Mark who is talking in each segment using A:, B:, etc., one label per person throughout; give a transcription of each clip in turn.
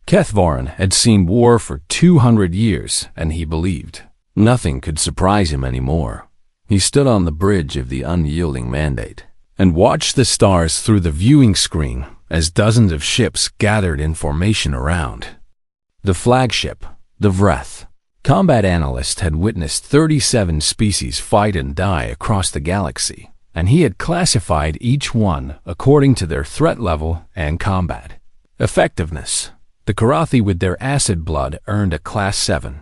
A: Kethvaran had seen war for 200 years, and he believed nothing could surprise him anymore. He stood on the bridge of the unyielding mandate and watched the stars through the viewing screen as dozens of ships gathered in formation around. The flagship, the Vreth. Combat analyst had witnessed 37 species fight and die across the galaxy, and he had classified each one according to their threat level and combat effectiveness. The Karathi with their acid blood earned a Class 7.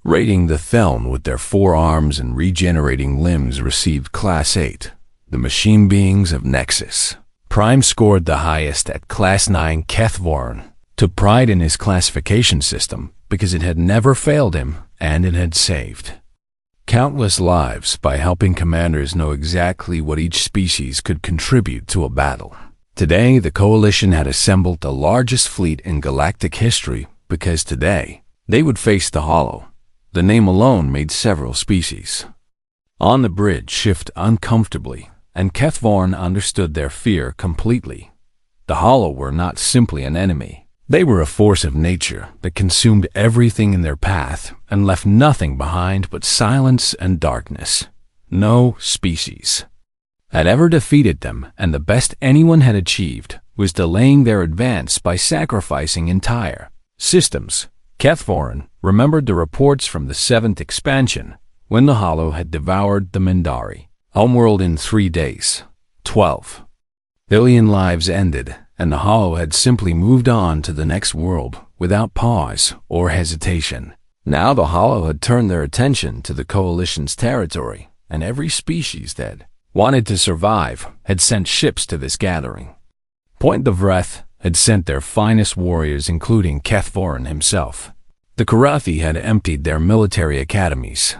A: Raiding the Theln with their 4 arms and regenerating limbs received Class 8. The machine beings of Nexus Prime scored the highest at Class 9. Kethvaran took pride in his classification system because it had never failed him and it had saved countless lives by helping commanders know exactly what each species could contribute to a battle. Today, the Coalition had assembled the largest fleet in galactic history because today they would face the Hollow. The name alone made several species on the bridge shift uncomfortably, and Kethvaran understood their fear completely. The Hollow were not simply an enemy. They were a force of nature that consumed everything in their path and left nothing behind but silence and darkness. No species had ever defeated them, and the best anyone had achieved was delaying their advance by sacrificing entire systems. Kethvaran remembered the reports from the 7th expansion when the Hollow had devoured the Mindari homeworld in 3 days. 12 billion lives ended, and the Hollow had simply moved on to the next world without pause or hesitation. Now the Hollow had turned their attention to the Coalition's territory, and every species that wanted to survive had sent ships to this gathering. Point the Vreth had sent their finest warriors, including Kethvaran himself. The Karathi had emptied their military academies.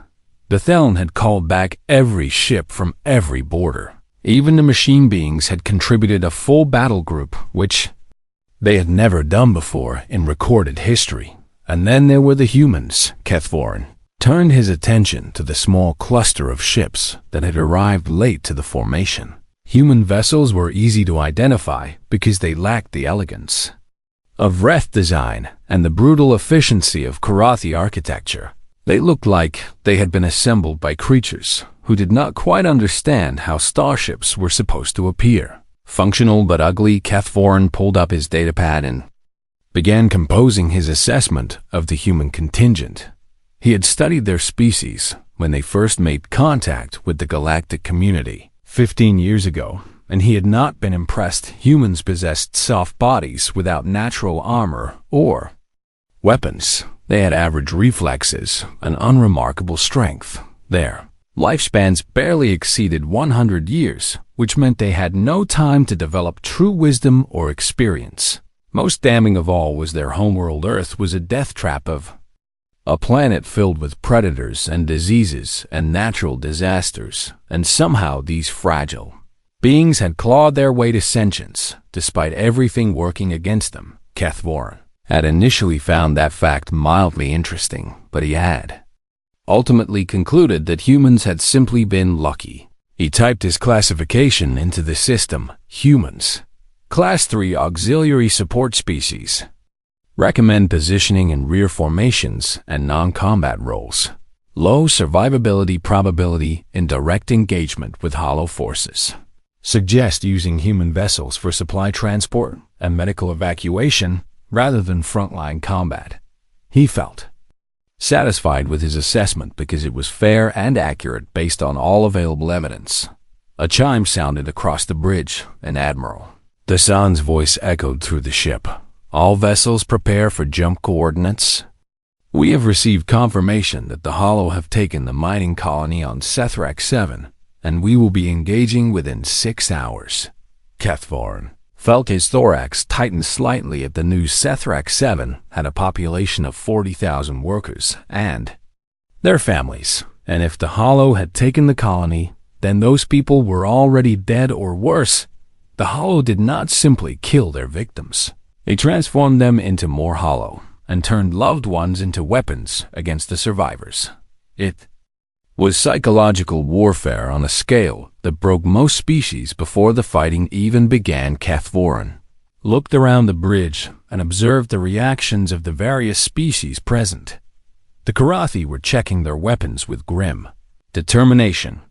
A: The Theln had called back every ship from every border. Even the machine beings had contributed a full battle group, which they had never done before in recorded history. And then there were the humans. Kethvaran turned his attention to the small cluster of ships that had arrived late to the formation. Human vessels were easy to identify because they lacked the elegance of Vreth design and the brutal efficiency of Karathi architecture. They looked like they had been assembled by creatures who did not quite understand how starships were supposed to appear. Functional but ugly, Kethvaran pulled up his datapad and began composing his assessment of the human contingent. He had studied their species when they first made contact with the galactic community 15 years ago, and he had not been impressed. Humans possessed soft bodies without natural armor or weapons. They had average reflexes and unremarkable strength. Their lifespans barely exceeded 100 years, which meant they had no time to develop true wisdom or experience. Most damning of all was their homeworld Earth was a death trap of a planet filled with predators and diseases and natural disasters, and somehow these fragile beings had clawed their way to sentience, despite everything working against them. Kethvaran had initially found that fact mildly interesting, but he had ultimately concluded that humans had simply been lucky. He typed his classification into the system: humans, Class 3 auxiliary support species. Recommend positioning in rear formations and non-combat roles. Low survivability probability in direct engagement with Hollow forces. Suggest using human vessels for supply transport and medical evacuation rather than frontline combat. He felt satisfied with his assessment because it was fair and accurate based on all available evidence. A chime sounded across the bridge, and Admiral Dasan's voice echoed through the ship. All vessels prepare for jump coordinates. We have received confirmation that the Hollow have taken the mining colony on Sethrak 7, and we will be engaging within 6 hours. Kethvaran felt his thorax tighten slightly at the news. Sethrak 7 had a population of 40,000 workers and their families, and if the Hollow had taken the colony, then those people were already dead or worse. The Hollow did not simply kill their victims. They transformed them into more Hollow and turned loved ones into weapons against the survivors. It was psychological warfare on a scale that broke most species before the fighting even began. Kethvaran looked around the bridge and observed the reactions of the various species present. The Karathi were checking their weapons with grim determination.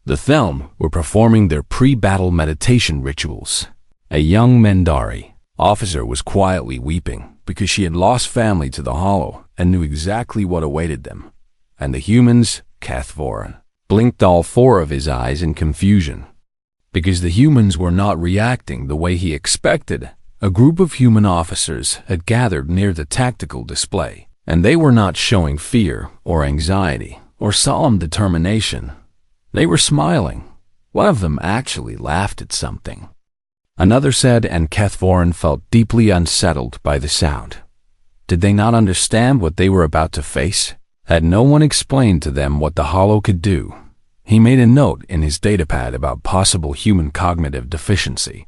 A: The Thelm were performing their pre-battle meditation rituals. A young Mendari officer was quietly weeping because she had lost family to the Hollow and knew exactly what awaited them. And the humans, Cathvoran, blinked all four of his eyes in confusion. Because the humans were not reacting the way he expected, a group of human officers had gathered near the tactical display, and they were not showing fear or anxiety or solemn determination. They were smiling. One of them actually laughed at something. Another said, and Cathvoran felt deeply unsettled by the sound. Did they not understand what they were about to face? Had no one explained to them what the Hollow could do? He made a note in his datapad about possible human cognitive deficiency.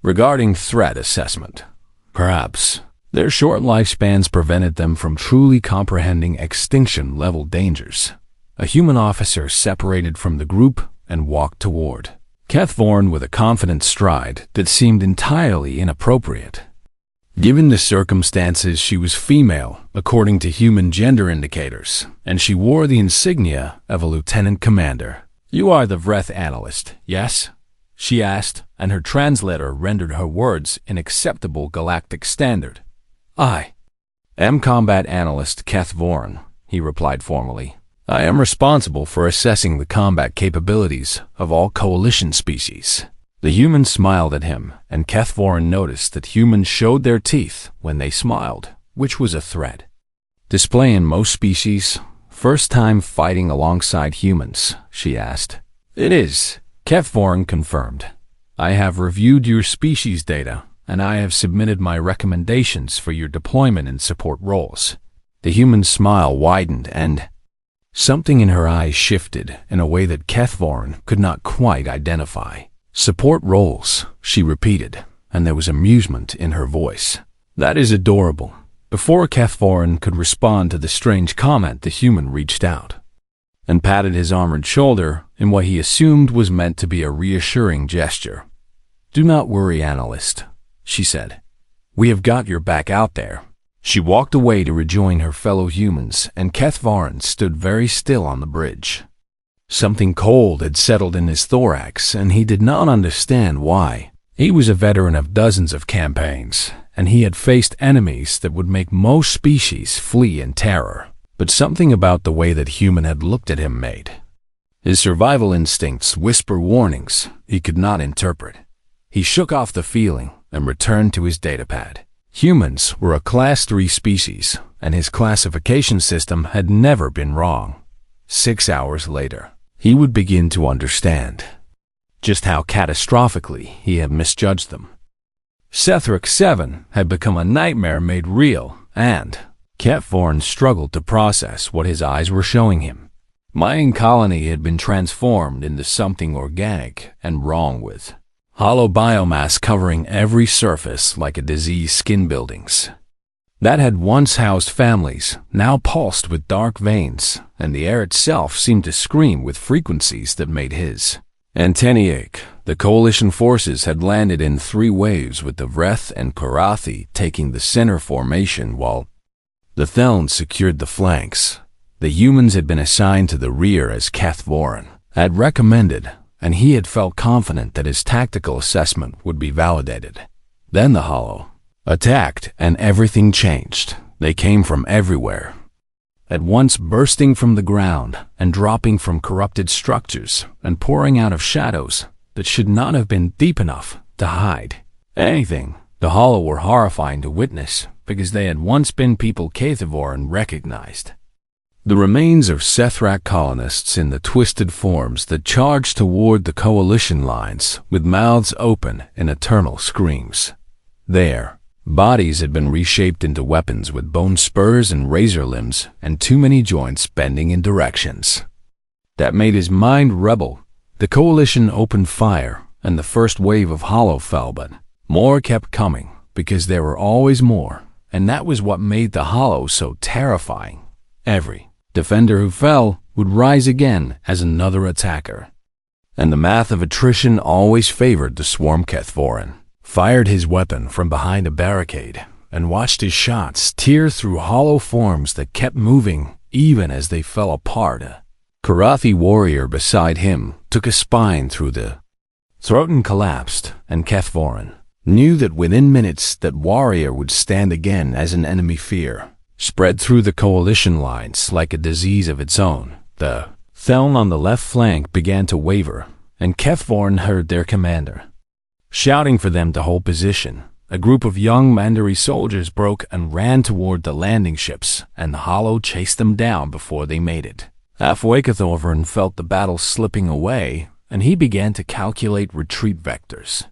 A: Regarding threat assessment, perhaps their short lifespans prevented them from truly comprehending extinction-level dangers. A human officer separated from the group and walked toward Cathvoran with a confident stride that seemed entirely inappropriate. Given the circumstances, she was female, according to human gender indicators, and she wore the insignia of a lieutenant commander. "You are the Vreth analyst, yes?" she asked, and her translator rendered her words in acceptable galactic standard. "I am combat analyst Cathvoran," he replied formally. "I am responsible for assessing the combat capabilities of all coalition species." The humans smiled at him, and Cathvoran noticed that humans showed their teeth when they smiled, which was a threat. "Display in most species? First time fighting alongside humans?" she asked. "It is," Cathvoran confirmed. "I have reviewed your species data, and I have submitted my recommendations for your deployment and support roles." The human's smile widened, and something in her eyes shifted in a way that Cathvoran could not quite identify. "Support roles," she repeated, and there was amusement in her voice. "That is adorable." Before Cathvoran could respond to the strange comment, the human reached out and patted his armored shoulder in what he assumed was meant to be a reassuring gesture. "Do not worry, analyst," she said. "We have got your back out there." She walked away to rejoin her fellow humans, and Cathvoran stood very still on the bridge. Something cold had settled in his thorax, and he did not understand why. He was a veteran of dozens of campaigns, and he had faced enemies that would make most species flee in terror. But something about the way that human had looked at him made his survival instincts whisper warnings he could not interpret. He shook off the feeling and returned to his datapad. Humans were a Class 3 species, and his classification system had never been wrong. 6 hours later, he would begin to understand just how catastrophically he had misjudged them. Sethric 7 had become a nightmare made real, and Cathvoran struggled to process what his eyes were showing him. Mayan colony had been transformed into something organic and wrong with hollow biomass covering every surface like a diseased skin buildings. That had once housed families, now pulsed with dark veins, and the air itself seemed to scream with frequencies that made his antennae ache. The coalition forces had landed in 3 waves, with the Vreth and Karathi taking the center formation while the Theln secured the flanks. The humans had been assigned to the rear as Cathvoran had recommended, and he had felt confident that his tactical assessment would be validated. Then the Hollow attacked, and everything changed. They came from everywhere, at once bursting from the ground and dropping from corrupted structures and pouring out of shadows that should not have been deep enough to hide anything. The Hollow were horrifying to witness because they had once been people Cathvoran recognized. The remains of Sethrak colonists in the twisted forms that charged toward the coalition lines with mouths open in eternal screams. There, bodies had been reshaped into weapons with bone spurs and razor limbs and too many joints bending in directions that made his mind rebel. The coalition opened fire, and the first wave of Hollow fell, but more kept coming because there were always more, and that was what made the Hollow so terrifying. Every defender who fell would rise again as another attacker, and the math of attrition always favored the swarm Cathvoran. fired his weapon from behind a barricade, and watched his shots tear through hollow forms that kept moving even as they fell apart. A Karathi warrior beside him took a spine through the throat and collapsed, and Kethvorin knew that within minutes that warrior would stand again as an enemy fear spread through the coalition lines like a disease of its own. The Theln on the left flank began to waver, and Kethvorin heard their commander shouting for them to hold position. A group of young Mandaree soldiers broke and ran toward the landing ships, and the hollow chased them down before they made it. Halfway, Kethvorin felt the battle slipping away, and he began to calculate retreat vectors.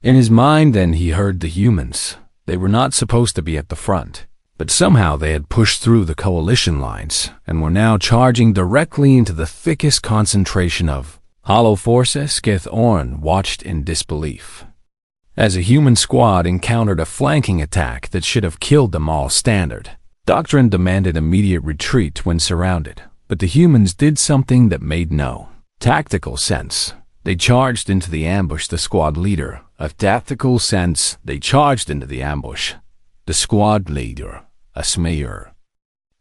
A: In his mind then he heard the humans. They were not supposed to be at the front, but somehow they had pushed through the coalition lines and were now charging directly into the thickest concentration of hollow forces. Kethvorin watched in disbelief as a human squad encountered a flanking attack that should have killed them all. Standard doctrine demanded immediate retreat when surrounded, but the humans did something that made no tactical sense. They charged into the ambush. The squad leader, a tactical sense, they charged into the ambush. The squad leader, a smear.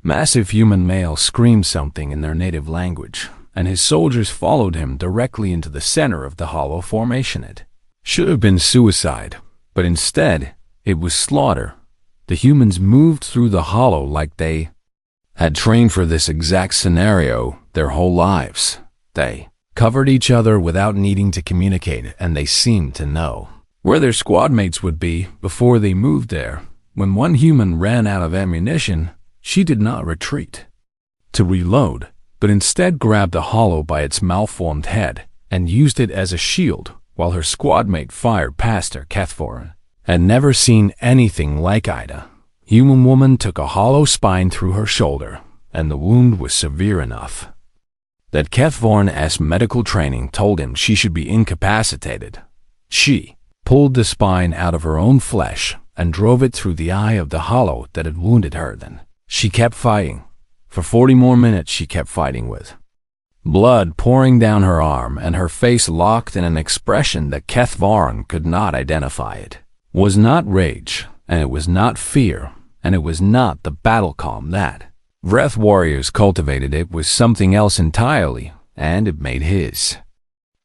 A: Massive human male screamed something in their native language, and his soldiers followed him directly into the center of the hollow formation. It should have been suicide, but instead, it was slaughter. The humans moved through the hollow like they had trained for this exact scenario their whole lives. They covered each other without needing to communicate, and they seemed to know where their squad mates would be before they moved there. When one human ran out of ammunition, she did not retreat to reload, but instead grabbed the hollow by its malformed head and used it as a shield while her squad mate fired past her. Kethvorin had never seen anything like Ida. Human woman took a hollow spine through her shoulder, and the wound was severe enough that Kethvorin's medical training told him she should be incapacitated. She pulled the spine out of her own flesh and drove it through the eye of the hollow that had wounded her. Then she kept fighting. For 40 more minutes she kept fighting with blood pouring down her arm and her face locked in an expression that Kethvorin could not identify. It was not rage, and it was not fear, and it was not the battle calm that Vreth warriors cultivated. It was something else entirely, and it made his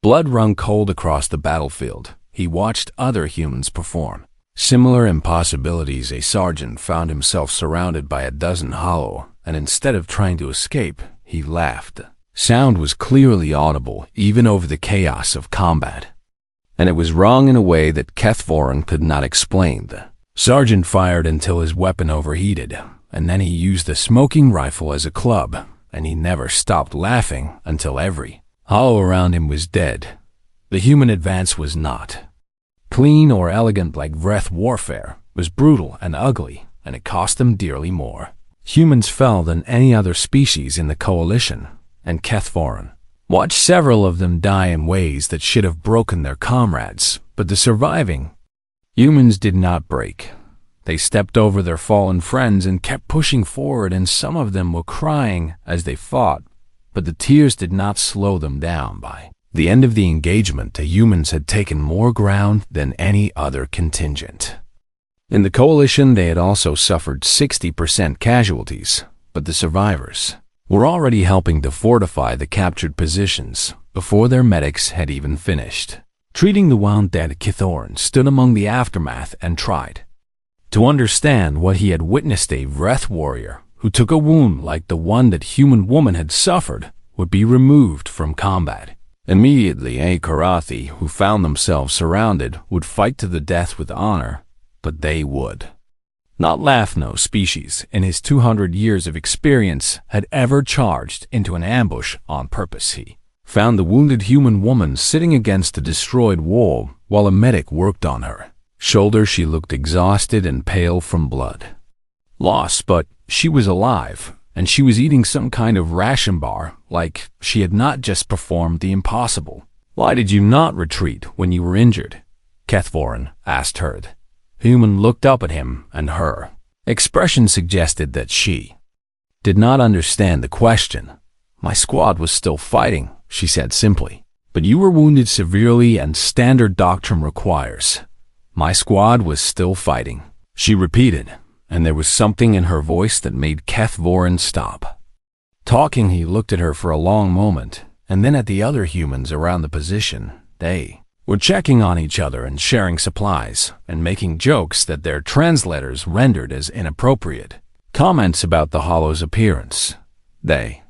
A: blood run cold across the battlefield. He watched other humans perform similar impossibilities. A sergeant found himself surrounded by a dozen hollow, and instead of trying to escape, he laughed. Sound was clearly audible even over the chaos of combat, and it was wrong in a way that Kethvorin could not explain. The sergeant fired until his weapon overheated, and then he used the smoking rifle as a club, and he never stopped laughing until every hollow around him was dead. The human advance was not clean or elegant like Vreth warfare. It was brutal and ugly, and it cost them dearly more. Humans fell than any other species in the coalition, and Kethvorin watched several of them die in ways that should have broken their comrades, but the surviving humans did not break. They stepped over their fallen friends and kept pushing forward, and some of them were crying as they fought, but the tears did not slow them down. By the end of the engagement, the humans had taken more ground than any other contingent. In the coalition, they had also suffered 60% casualties, but the survivors were already helping to fortify the captured positions before their medics had even finished treating the wounded. Kethvorin stood among the aftermath and tried to understand what he had witnessed. A Vreth warrior who took a wound like the one that human woman had suffered would be removed from combat. Immediately, a Karathi who found themselves surrounded would fight to the death with honor, but they would not laugh. No species in his 200 years of experience had ever charged into an ambush on purpose. He found the wounded human woman sitting against a destroyed wall while a medic worked on her shoulder. She looked exhausted and pale from blood loss, but she was alive, and she was eating some kind of ration bar, like she had not just performed the impossible. "Why did you not retreat when you were injured?" Kethvorin asked her. Human looked up at him, and her expression suggested that she did not understand the question. "My squad was still fighting," she said simply. "But you were wounded severely, and standard doctrine requires My squad was still fighting, she repeated, and there was something in her voice that made Kethvorin stop. Talking, he looked at her for a long moment, and then at the other humans around the position. They were checking on each other and sharing supplies, and making jokes that their translators rendered as inappropriate. Comments about the Hollow's appearance. They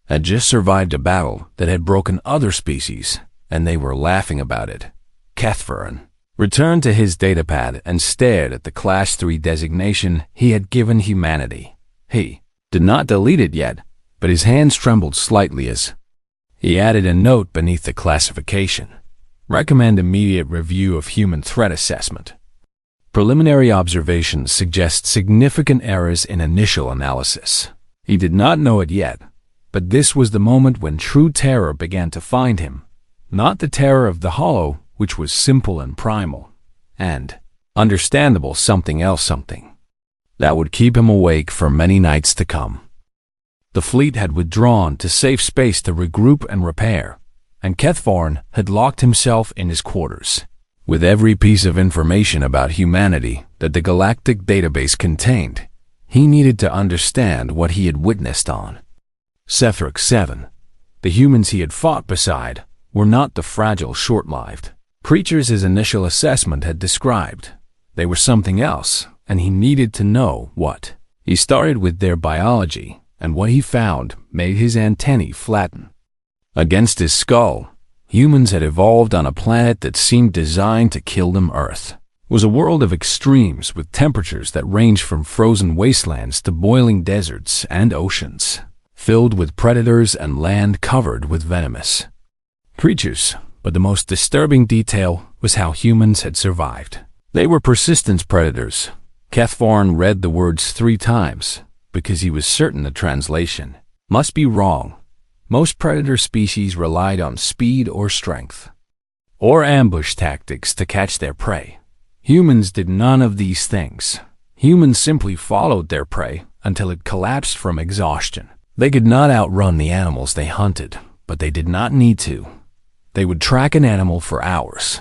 A: had just survived a battle that had broken other species, and they were laughing about it. Kethvorin returned to his datapad and stared at the Class 3 designation he had given humanity. He did not delete it yet, but his hands trembled slightly as he added a note beneath the classification. Recommend immediate review of human threat assessment. Preliminary observations suggest significant errors in initial analysis. He did not know it yet, but this was the moment when true terror began to find him. Not the terror of the Hollow, which was simple and primal, and understandable something that would keep him awake for many nights to come. The fleet had withdrawn to safe space to regroup and repair, and Kethvorin had locked himself in his quarters. With every piece of information about humanity that the galactic database contained, he needed to understand what he had witnessed on Sethric 7. The humans he had fought beside were not the fragile, short-lived creatures his initial assessment had described. They were something else, and he needed to know what. He started with their biology, and what he found made his antennae flatten against his skull. Humans had evolved on a planet that seemed designed to kill them. Earth was a world of extremes with temperatures that ranged from frozen wastelands to boiling deserts and oceans, filled with predators and land covered with venomous creatures. But the most disturbing detail was how humans had survived. They were persistent predators. Kethvorin read the words 3 times because he was certain the translation must be wrong. Most predator species relied on speed or strength, or ambush tactics to catch their prey. Humans did none of these things. Humans simply followed their prey until it collapsed from exhaustion. They could not outrun the animals they hunted, but they did not need to. They would track an animal for hours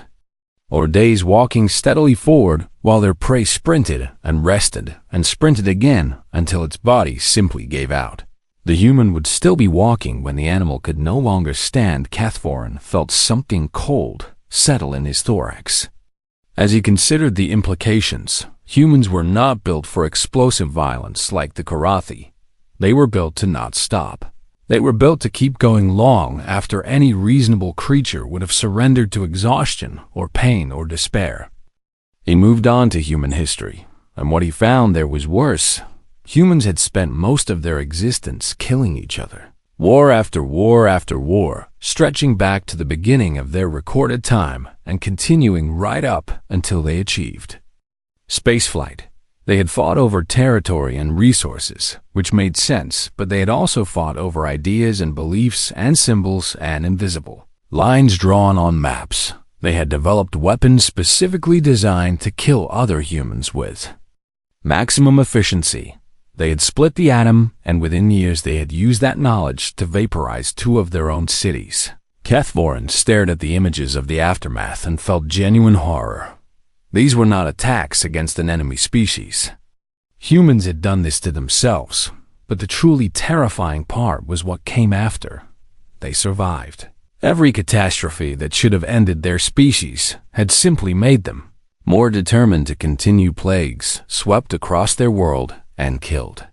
A: or days, walking steadily forward while their prey sprinted and rested and sprinted again until its body simply gave out. The human would still be walking when the animal could no longer stand. Kethvorin felt something cold settle in his thorax. As he considered the implications, humans were not built for explosive violence like the Karathi. They were built to not stop. They were built to keep going long after any reasonable creature would have surrendered to exhaustion or pain or despair. He moved on to human history, and what he found there was worse. Humans had spent most of their existence killing each other. War after war after war, stretching back to the beginning of their recorded time and continuing right up until they achieved spaceflight. They had fought over territory and resources, which made sense, but they had also fought over ideas and beliefs and symbols and invisible lines drawn on maps. They had developed weapons specifically designed to kill other humans with maximum efficiency. They had split the atom, and within years they had used that knowledge to vaporize 2 of their own cities. Kethvorin stared at the images of the aftermath and felt genuine horror. These were not attacks against an enemy species. Humans had done this to themselves, but the truly terrifying part was what came after. They survived. Every catastrophe that should have ended their species had simply made them more determined to continue. Plagues swept across their world and killed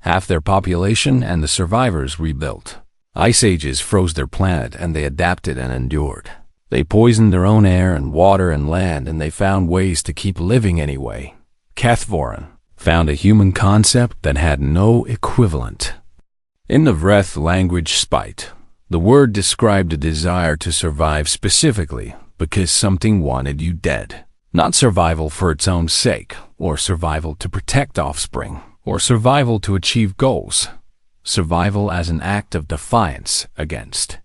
A: half their population, and the survivors rebuilt. Ice ages froze their planet, and they adapted and endured. They poisoned their own air and water and land, and they found ways to keep living anyway. Kethvorin found a human concept that had no equivalent. In the Vreth language, spite, the word described a desire to survive specifically because something wanted you dead. Not survival for its own sake, or survival to protect offspring, or survival to achieve goals. Survival as an act of defiance against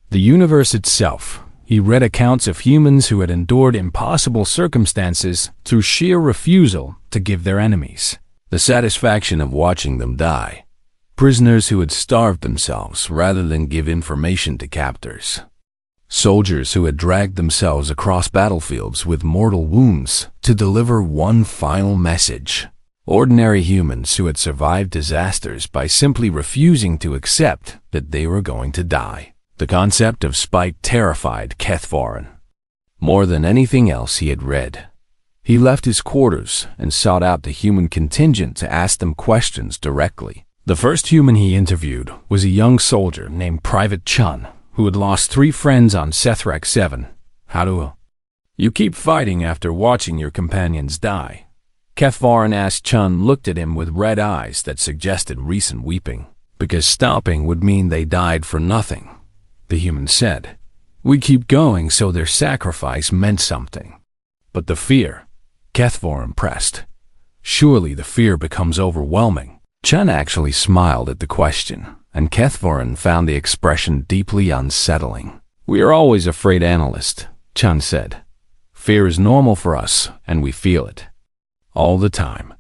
A: the universe itself. He read accounts of humans who had endured impossible circumstances through sheer refusal to give their enemies the satisfaction of watching them die. Prisoners who had starved themselves rather than give information to captors. Soldiers who had dragged themselves across battlefields with mortal wounds to deliver one final message. Ordinary humans who had survived disasters by simply refusing to accept that they were going to die. The concept of spite terrified Kethvaran more than anything else he had read. He left his quarters and sought out the human contingent to ask them questions directly. The first human he interviewed was a young soldier named Private Chun, who had lost 3 friends on Sethrak 7. How do you keep fighting after watching your companions die? Kethvaran asked. Chun looked at him with red eyes that suggested recent weeping. Because stopping would mean they died for nothing, the human said. We keep going so their sacrifice meant something. But the fear, Kethvaran pressed. Surely the fear becomes overwhelming. Chun actually smiled at the question, and Kethvaran found the expression deeply unsettling. We are always afraid, analyst, Chun said. Fear is normal for us, and we feel it. All the time.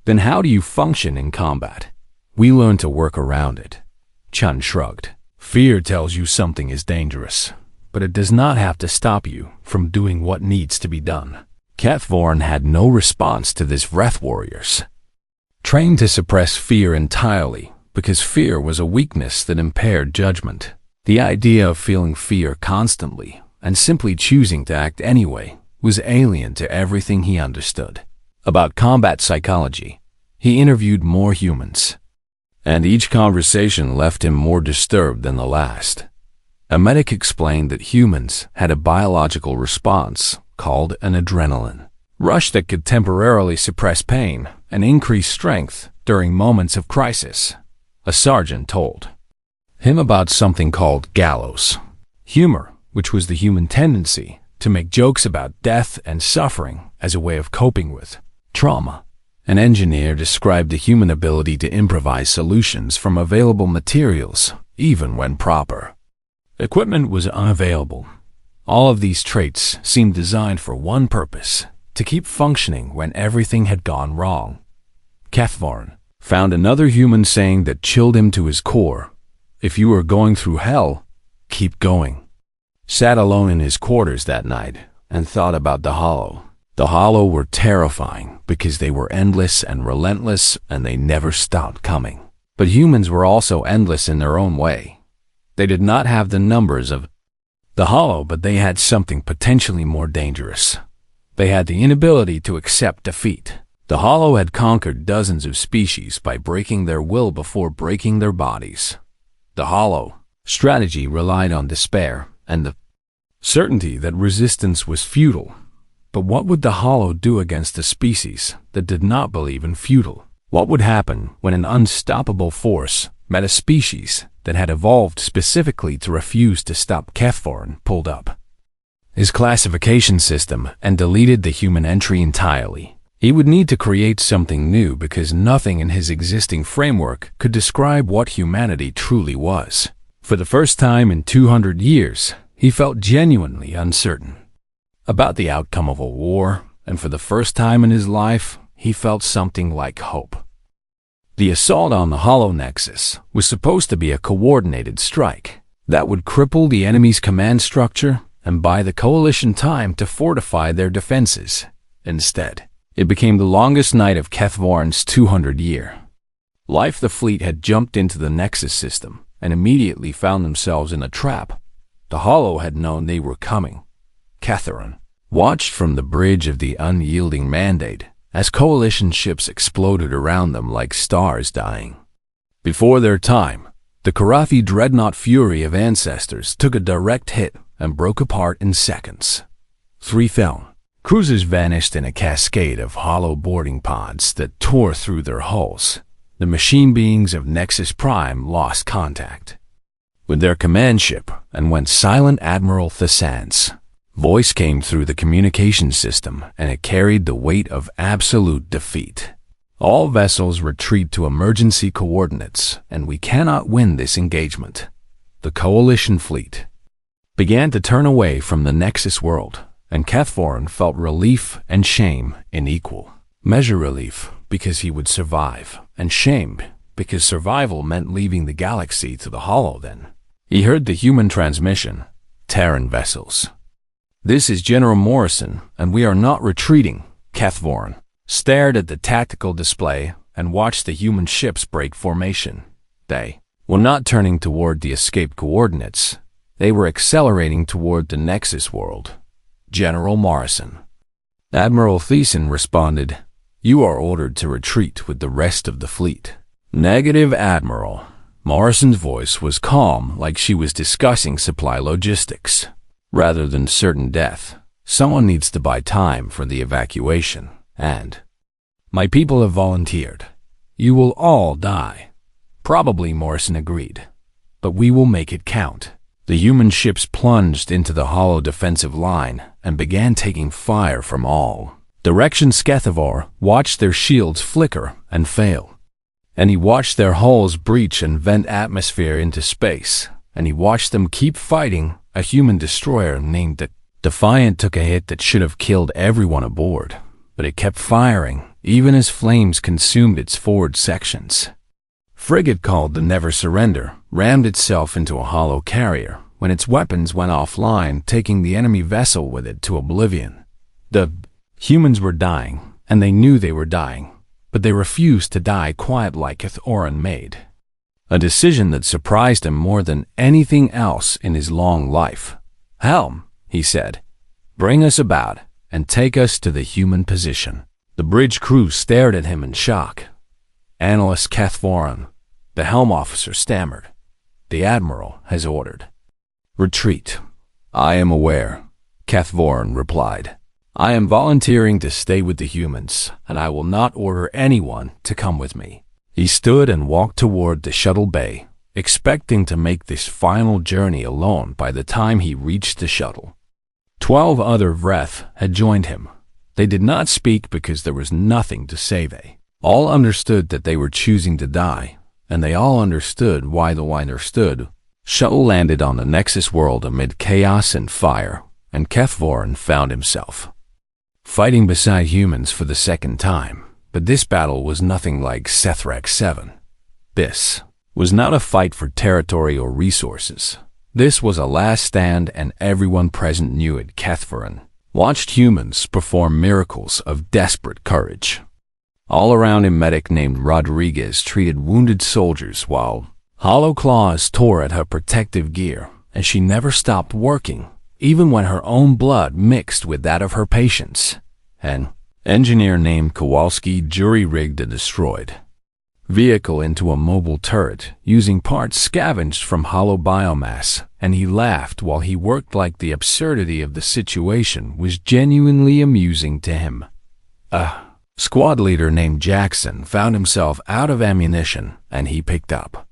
A: Then how do you function in combat? We learn to work around it. Chun shrugged. Fear tells you something is dangerous, but it does not have to stop you from doing what needs to be done. Kethvaran had no response to this Wrath warriors. Trained to suppress fear entirely, because fear was a weakness that impaired judgment. The idea of feeling fear constantly and simply choosing to act anyway was alien to everything he understood. About combat psychology, he interviewed more humans, and each conversation left him more disturbed than the last. A medic explained that humans had a biological response called an adrenaline rush that could temporarily suppress pain and increase strength during moments of crisis. A sergeant told him about something called gallows humor, which was the human tendency to make jokes about death and suffering as a way of coping with trauma. An engineer described the human ability to improvise solutions from available materials, even when proper equipment was unavailable. All of these traits seemed designed for one purpose: to keep functioning when everything had gone wrong. Kethvaran found another human saying that chilled him to his core. If you are going through hell, keep going. Sat alone in his quarters that night and thought about the Hollow. The Hollow were terrifying because they were endless and relentless, and they never stopped coming. But humans were also endless in their own way. They did not have the numbers of the Hollow, but they had something potentially more dangerous. They had the inability to accept defeat. The Hollow had conquered dozens of species by breaking their will before breaking their bodies. The Hollow strategy relied on despair and the certainty that resistance was futile. But what would the Hollow do against a species that did not believe in futile? What would happen when an unstoppable force met a species that had evolved specifically to refuse to stop? Kethvaran pulled up his classification system and deleted the human entry entirely. He would need to create something new because nothing in his existing framework could describe what humanity truly was. For the first time in 200 years, he felt genuinely uncertain about the outcome of a war, and for the first time in his life, he felt something like hope. The assault on the Hollow Nexus was supposed to be a coordinated strike that would cripple the enemy's command structure and buy the coalition time to fortify their defenses. Instead, it became the longest night of Kethvaran's 200-year life. The fleet had jumped into the Nexus system and immediately found themselves in a trap. The Hollow had known they were coming. Kethvaran watched from the bridge of the unyielding Mandate as coalition ships exploded around them like stars dying before their time. The Karathi dreadnought Fury of Ancestors took a direct hit and broke apart in seconds. 3 fell. Cruisers vanished in a cascade of hollow boarding pods that tore through their hulls. The machine beings of Nexus Prime lost contact with their command ship and went silent. Admiral Thessan's voice came through the communication system, and it carried the weight of absolute defeat. All vessels retreat to emergency coordinates, and we cannot win this engagement. The coalition fleet began to turn away from the Nexus world, and Kethvaran felt relief and shame in equal measure. Relief because he would survive, and shame because survival meant leaving the galaxy to the Hollow. Then he heard the human transmission. Terran vessels. "This is General Morrison, and we are not retreating." Cathvoren stared at the tactical display and watched the human ships break formation. They were not turning toward the escape coordinates. They were accelerating toward the Nexus world. General Morrison. Admiral Thiessen responded, "You are ordered to retreat with the rest of the fleet." "Negative, Admiral." Morrison's voice was calm, like she was discussing supply logistics. "Rather than certain death, someone needs to buy time for the evacuation, and my people have volunteered. You will all die." "Probably," Morrison agreed, "but we will make it count." The human ships plunged into the hollow defensive line and began taking fire from all directions. Scathivor watched their shields flicker and fail, and he watched their hulls breach and vent atmosphere into space, and he watched them keep fighting. A human destroyer named the Defiant took a hit that should have killed everyone aboard, but it kept firing, even as flames consumed its forward sections. Frigate called the Never Surrender rammed itself into a hollow carrier when its weapons went offline, taking the enemy vessel with it to oblivion. The humans were dying, and they knew they were dying, but they refused to die quiet like Cathvoren made. A decision that surprised him more than anything else in his long life. "Helm," he said, "bring us about and take us to the human position." The bridge crew stared at him in shock. Analyst Cathvoren, the helm officer, stammered, "The Admiral has ordered retreat." "I am aware," Cathvoren replied. "I am volunteering to stay with the humans, and I will not order anyone to come with me." He stood and walked toward the shuttle bay, expecting to make this final journey alone. By the time he reached the shuttle, 12 other Vreth had joined him. They did not speak because there was nothing to say. They all understood that they were choosing to die, and they all understood why the liner stood. Shuttle landed on the Nexus world amid chaos and fire, and Cathvoren found himself fighting beside humans for the second time. But this battle was nothing like Sethrak 7. This was not a fight for territory or resources. This was a last stand, and everyone present knew it. Cathvoren watched humans perform miracles of desperate courage. All around him, medic named Rodriguez treated wounded soldiers while hollow claws tore at her protective gear, and she never stopped working, even when her own blood mixed with that of her patients. An engineer named Kowalski jury-rigged a destroyed vehicle into a mobile turret using parts scavenged from hollow biomass, and he laughed while he worked like the absurdity of the situation was genuinely amusing to him. A squad leader named Jackson found himself out of ammunition, and he picked up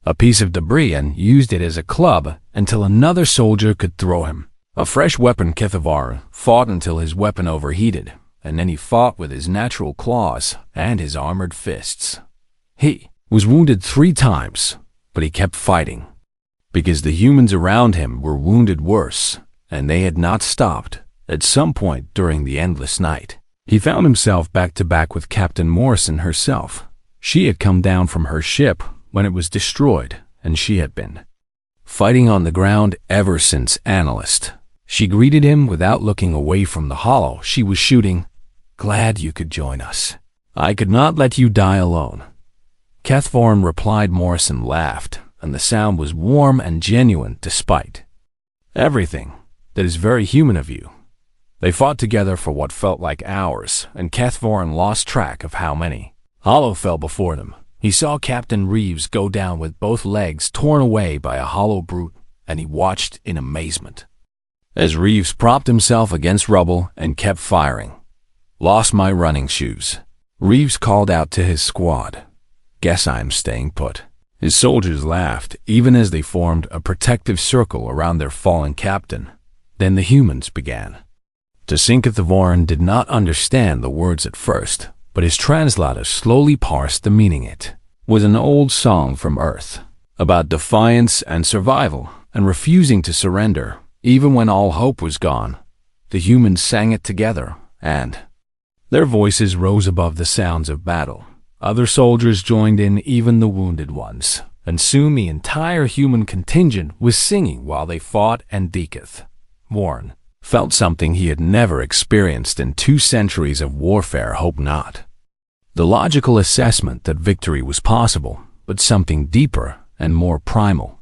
A: a piece of debris and used it as a club until another soldier could throw him a fresh weapon. Cathvoren fought until his weapon overheated, and then he fought with his natural claws and his armored fists. He was wounded 3 times, but he kept fighting, because the humans around him were wounded worse, and they had not stopped. At some point during the endless night, he found himself back to back with Captain Morrison herself. She had come down from her ship when it was destroyed, and she had been fighting on the ground ever since. Analyst. She greeted him without looking away from the hollow she was shooting. "Glad you could join us. I could not let you die alone." Cathvoren replied. Morrison laughed, and the sound was warm and genuine despite everything. "That is very human of you." They fought together for what felt like hours, and Cathvoren lost track of how many. Hollow fell before them. He saw Captain Reeves go down with both legs torn away by a hollow brute, and he watched in amazement as Reeves propped himself against rubble and kept firing. "Lost my running shoes," Reeves called out to his squad. "Guess I'm staying put." His soldiers laughed, even as they formed a protective circle around their fallen captain. Then the humans began to sing. Cathvoren did not understand the words at first, but his translator slowly parsed the meaning. It was an old song from Earth, about defiance and survival, and refusing to surrender, even when all hope was gone. The humans sang it together, and their voices rose above the sounds of battle. Other soldiers joined in, even the wounded ones. and soon the entire human contingent was singing while they fought, and Deeketh, Warren, felt something he had never experienced in 2 centuries of warfare. Hope not. The logical assessment that victory was possible, but something deeper and more primal.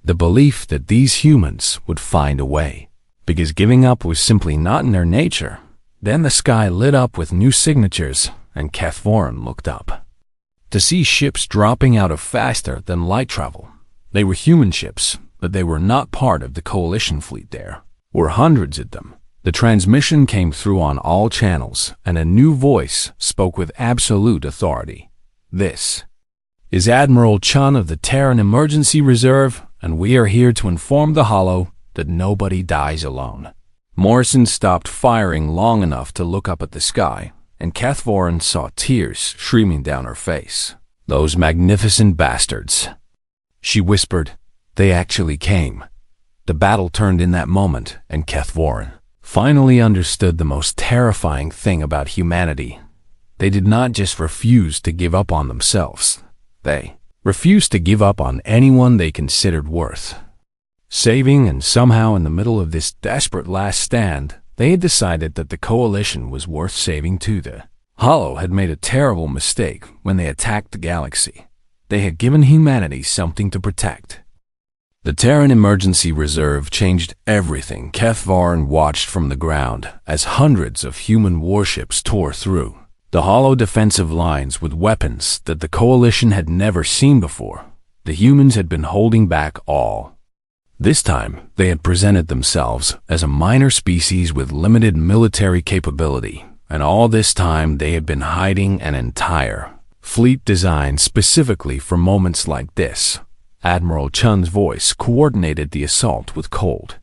A: The belief that these humans would find a way, because giving up was simply not in their nature. Then the sky lit up with new signatures, and Warren looked up to see ships dropping out of faster than light travel. They were human ships, but they were not part of the coalition fleet. There were hundreds of them. The transmission came through on all channels, and a new voice spoke with absolute authority. "This is Admiral Chun of the Terran Emergency Reserve, and we are here to inform the Hollow that nobody dies alone." Morrison stopped firing long enough to look up at the sky, and Warren saw tears streaming down her face. "Those magnificent bastards," she whispered. "They actually came." The battle turned in that moment, and Warren finally understood the most terrifying thing about humanity. They did not just refuse to give up on themselves. They refused to give up on anyone they considered worth saving, and somehow in the middle of this desperate last stand, they had decided that the coalition was worth saving too. The Hollow had made a terrible mistake when they attacked the galaxy. They had given humanity something to protect. The Terran Emergency Reserve changed everything. Warren watched from the ground as hundreds of human warships tore through the Hollow defensive lines with weapons that the coalition had never seen before. The humans had been holding back all. This time, they had presented themselves as a minor species with limited military capability, and all this time they had been hiding an entire fleet designed specifically for moments like this. Admiral Chun's voice coordinated the assault with cold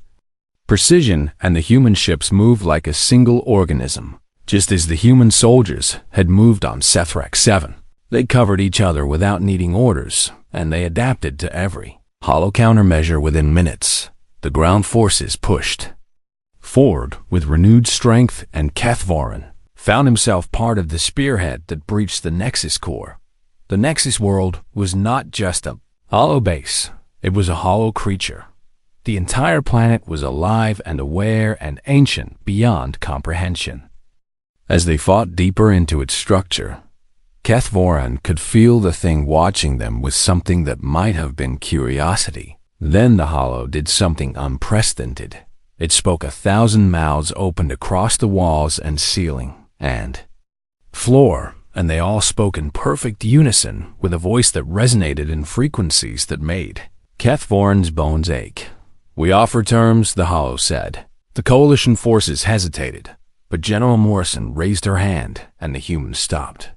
A: precision, and the human ships moved like a single organism, just as the human soldiers had moved on Sethrak 7. They covered each other without needing orders, and they adapted to every Hollow countermeasure within minutes. The ground forces pushed forward with renewed strength, and Warren found himself part of the spearhead that breached the Nexus core. The Nexus world was not just a Hollow base, it was a Hollow creature. The entire planet was alive and aware and ancient beyond comprehension. As they fought deeper into its structure, Warren could feel the thing watching them was something that might have been curiosity. Then the Hollow did something unprecedented. It spoke. 1,000 mouths opened across the walls and ceiling and floor, and they all spoke in perfect unison with a voice that resonated in frequencies that made Warren's bones ache. "We offer terms," the Hollow said. The coalition forces hesitated, but General Morrison raised her hand, and the humans stopped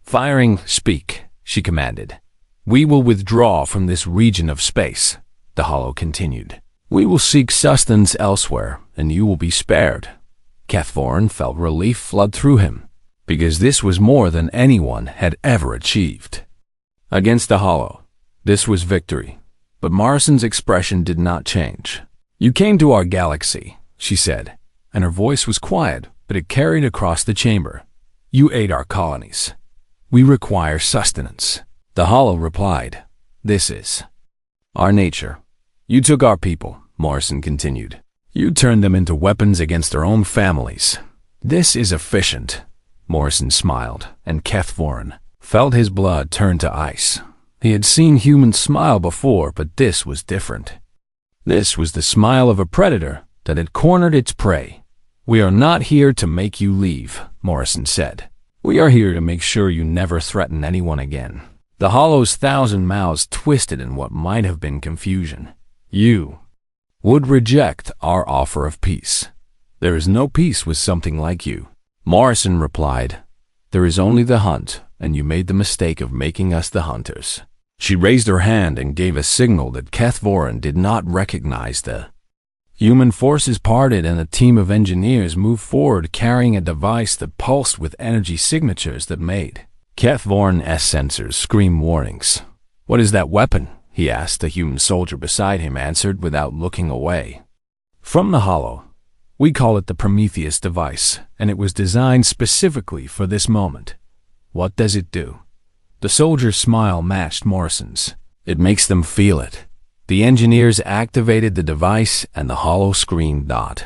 A: firing. "Speak," she commanded. "We will withdraw from this region of space," the Hollow continued. "We will seek sustenance elsewhere, and you will be spared." Warren felt relief flood through him, because this was more than anyone had ever achieved. Against the Hollow, this was victory, but Morrison's expression did not change. "You came to our galaxy," she said, and her voice was quiet, but it carried across the chamber. "You ate our colonies. We require sustenance." The Hollow replied, "This is our nature. You took our people," Morrison continued. "You turned them into weapons against their own families. This is efficient." Morrison smiled, and Warren felt his blood turn to ice. He had seen humans smile before, but this was different. This was the smile of a predator that had cornered its prey. "We are not here to make you leave," Morrison said. "We are here to make sure you never threaten anyone again." The Hollow's 1,000 mouths twisted in what might have been confusion. "You would reject our offer of peace. There is no peace with something like you." Morrison replied, "There is only the hunt, and you made the mistake of making us the hunters." She raised her hand and gave a signal that Warren did not recognize. The human forces parted, and a team of engineers moved forward carrying a device that pulsed with energy signatures that made Warren's sensors scream warnings. "What is that weapon?" he asked. The human soldier beside him answered without looking away. "From the Hollow. We call it the Prometheus device, and it was designed specifically for this moment." "What does it do?" The soldier's smile matched Morrison's. It makes them feel it. The engineers activated the device and the hollow screamed not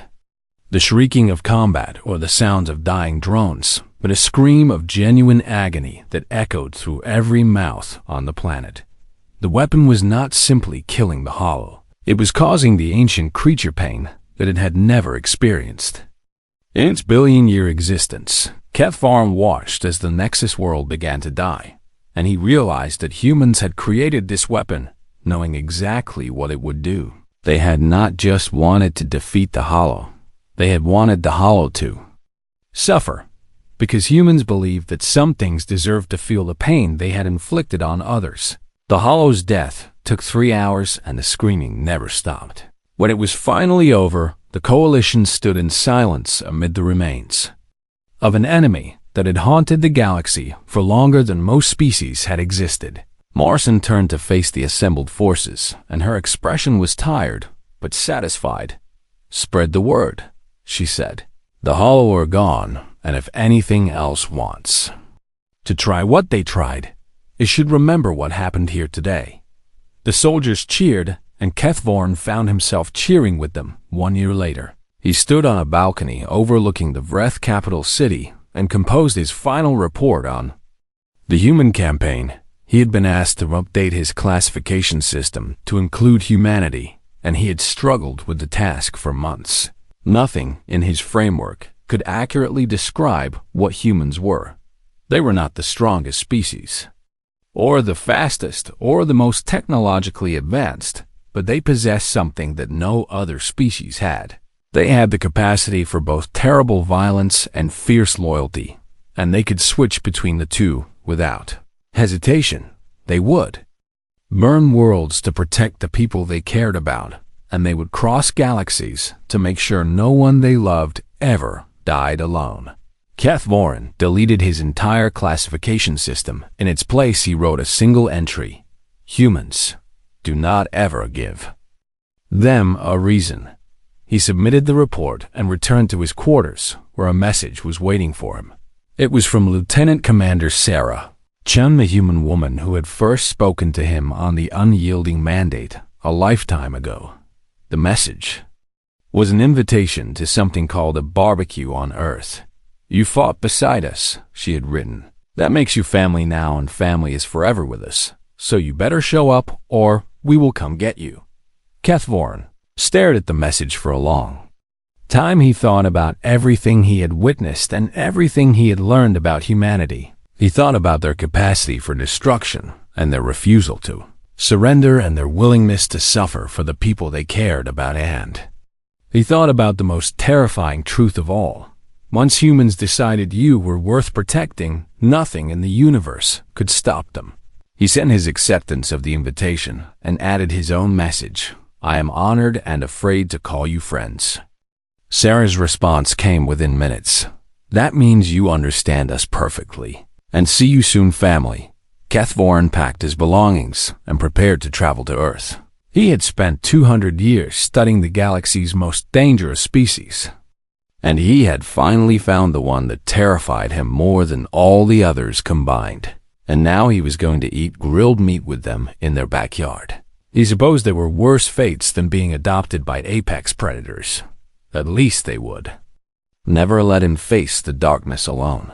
A: the shrieking of combat or the sounds of dying drones, but a scream of genuine agony that echoed through every mouth on the planet. The weapon was not simply killing the hollow. It was causing the ancient creature pain that it had never experienced. In its billion-year existence, HFY watched as the Nexus world began to die, and he realized that humans had created this weapon, knowing exactly what it would do. They had not just wanted to defeat the hollow, they had wanted the hollow to suffer, because humans believed that some things deserved to feel the pain they had inflicted on others. The hollow's death took 3 hours and the screaming never stopped. When it was finally over, the coalition stood in silence amid the remains of an enemy that had haunted the galaxy for longer than most species had existed. Morrison turned to face the assembled forces, and her expression was tired, but satisfied. "Spread the word," she said. "The hollow are gone, and if anything else wants to try what they tried, it should remember what happened here today." The soldiers cheered, and HFY found himself cheering with them 1 year later. He stood on a balcony overlooking the Vreth capital city and composed his final report on the human campaign. He had been asked to update his classification system to include humanity, and he had struggled with the task for months. Nothing in his framework could accurately describe what humans were. They were not the strongest species, or the fastest, or the most technologically advanced, but they possessed something that no other species had. They had the capacity for both terrible violence and fierce loyalty, and they could switch between the two without hesitation. They would burn worlds to protect the people they cared about, and they would cross galaxies to make sure no one they loved ever died alone. HFY deleted his entire classification system. In its place, he wrote a single entry: "Humans, do not ever give them a reason." He submitted the report and returned to his quarters, where a message was waiting for him. It was from Lieutenant Commander Sarah Chun, the human woman who had first spoken to him on the unyielding mandate a lifetime ago. The message was an invitation to something called a barbecue on Earth. "You fought beside us," she had written. "That makes you family now, and family is forever with us. So you better show up, or we will come get you." HFY stared at the message for a long time. He thought about everything he had witnessed and everything he had learned about humanity. He thought about their capacity for destruction and their refusal to surrender and their willingness to suffer for the people they cared about, and he thought about the most terrifying truth of all. Once humans decided you were worth protecting, nothing in the universe could stop them. He sent his acceptance of the invitation and added his own message: "I am honored and afraid to call you friends." Sarah's response came within minutes: "That means you understand us perfectly. And see you soon, family." HFY packed his belongings and prepared to travel to Earth. He had spent 200 years studying the galaxy's most dangerous species, and he had finally found the one that terrified him more than all the others combined. And now he was going to eat grilled meat with them in their backyard. He supposed there were worse fates than being adopted by apex predators. At least they would never let him face the darkness alone.